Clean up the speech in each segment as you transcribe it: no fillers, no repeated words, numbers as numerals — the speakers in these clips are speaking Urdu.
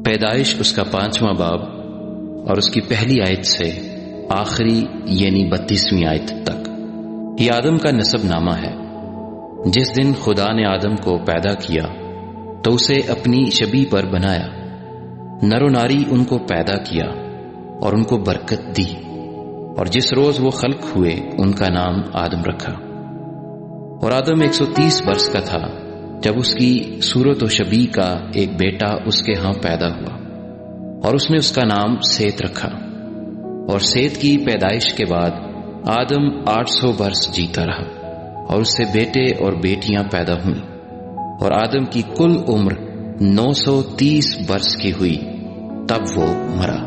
پیدائش اس کا 5واں باب اور اس کی پہلی آیت سے آخری یعنی 32ویں آیت تک یہ آدم کا نسب نامہ ہے۔ جس دن خدا نے آدم کو پیدا کیا تو اسے اپنی شبیہ پر بنایا، نر و ناری ان کو پیدا کیا اور ان کو برکت دی، اور جس روز وہ خلق ہوئے ان کا نام آدم رکھا۔ اور آدم 130 برس کا تھا جب اس کی صورت و شبیہ کا ایک بیٹا اس کے ہاں پیدا ہوا، اور اس نے اس کا نام سیت رکھا۔ اور سیت کی پیدائش کے بعد آدم 800 برس جیتا رہا، اور اس سے بیٹے اور بیٹیاں پیدا ہوئیں، اور آدم کی کل عمر 930 برس کی ہوئی، تب وہ مرا۔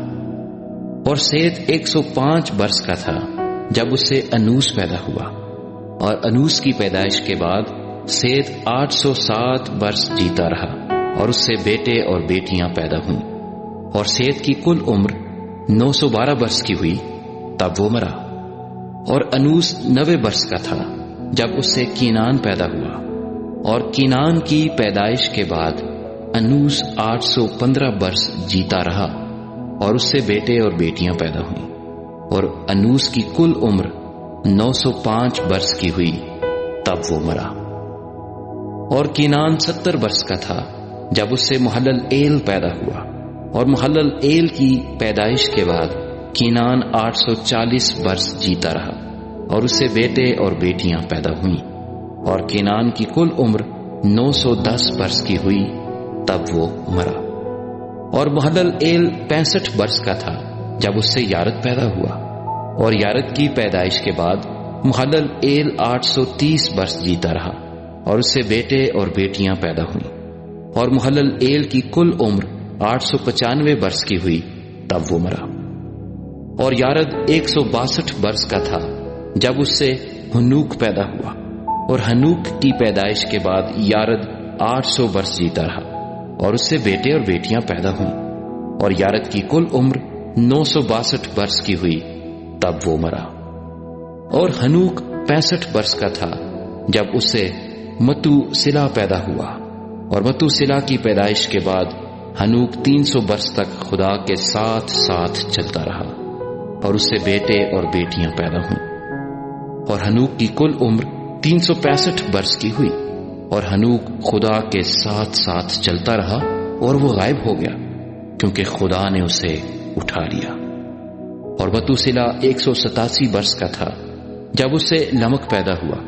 اور سیت 105 برس کا تھا جب اس سے انوس پیدا ہوا، اور انوس کی پیدائش کے بعد سیت 807 برس جیتا رہا، اور اس سے بیٹے اور بیٹیاں پیدا ہوئیں، اور سیت کی کل عمر 912 برس کی ہوئی، تب وہ مرا۔ اور انوس 90 برس کا تھا جب اس سے کینان پیدا ہوا، اور کینان کی پیدائش کے بعد انوس 815 برس جیتا رہا، اور اس سے بیٹے اور بیٹیاں پیدا ہوئیں، اور انوس کی کل عمر 905 برس کی ہوئی، تب وہ مرا۔ اور کینان 70 برس کا تھا جب اس سے محلل ایل پیدا ہوا، اور محلل ایل کی پیدائش کے بعد کینان 840 برس جیتا رہا، اور اس سے بیٹے اور بیٹیاں پیدا ہوئیں، اور کینان کی کل عمر 910 برس کی ہوئی، تب وہ مرا۔ اور محلل ایل 65 برس کا تھا جب اس سے یارد پیدا ہوا، اور یارد کی پیدائش کے بعد محلل ایل 830 برس جیتا رہا، اور اس سے بیٹے اور بیٹیاں پیدا ہوئیں، اور محلل ایل کی کل عمر 895 برس کی ہوئی، تب وہ مرا۔ اور یارد 162 برس کا تھا جب اس سے ہنوک پیدا ہوا، اور ہنوک کی پیدائش کے بعد یارد 800 برس جیتا رہا، اور اس سے بیٹے اور بیٹیاں پیدا ہوئیں، اور یارد کی کل عمر 962 برس کی ہوئی، تب وہ مرا۔ اور ہنوک 65 برس کا تھا جب اس سے متو سلا پیدا ہوا، اور متو سلا کی پیدائش کے بعد ہنوک 300 برس تک خدا کے ساتھ ساتھ چلتا رہا، اور اس سے بیٹے اور بیٹیاں پیدا ہوئیں، اور ہنوک کی کل عمر 365 برس کی ہوئی، اور ہنوک خدا کے ساتھ ساتھ چلتا رہا، اور وہ غائب ہو گیا کیونکہ خدا نے اسے اٹھا لیا۔ اور متوسلا 187 برس کا تھا جب اس سے لمک پیدا ہوا،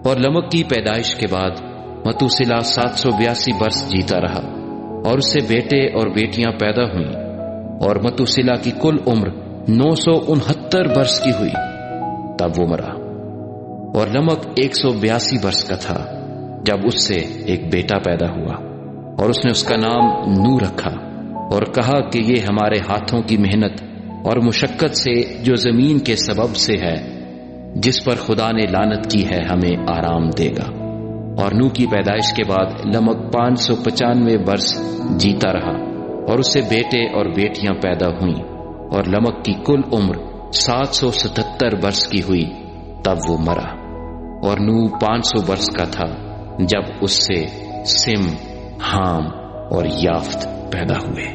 اور لمک کی پیدائش کے بعد متوسلا 782 برس جیتا رہا، اور اس سے بیٹے اور بیٹیاں پیدا ہوئیں، اور متوسلا کی کل عمر 969 برس کی ہوئی، تب وہ مرا۔ اور لمک 182 برس کا تھا جب اس سے ایک بیٹا پیدا ہوا، اور اس نے اس کا نام نو رکھا، اور کہا کہ یہ ہمارے ہاتھوں کی محنت اور مشقت سے جو زمین کے سبب سے ہے، جس پر خدا نے لعنت کی ہے، ہمیں آرام دے گا۔ اور نو کی پیدائش کے بعد لمک 595 برس جیتا رہا، اور اس سے بیٹے اور بیٹیاں پیدا ہوئیں، اور لمک کی کل عمر 777 برس کی ہوئی، تب وہ مرا۔ اور نو 500 برس کا تھا جب اس سے سم، حام اور یافت پیدا ہوئے۔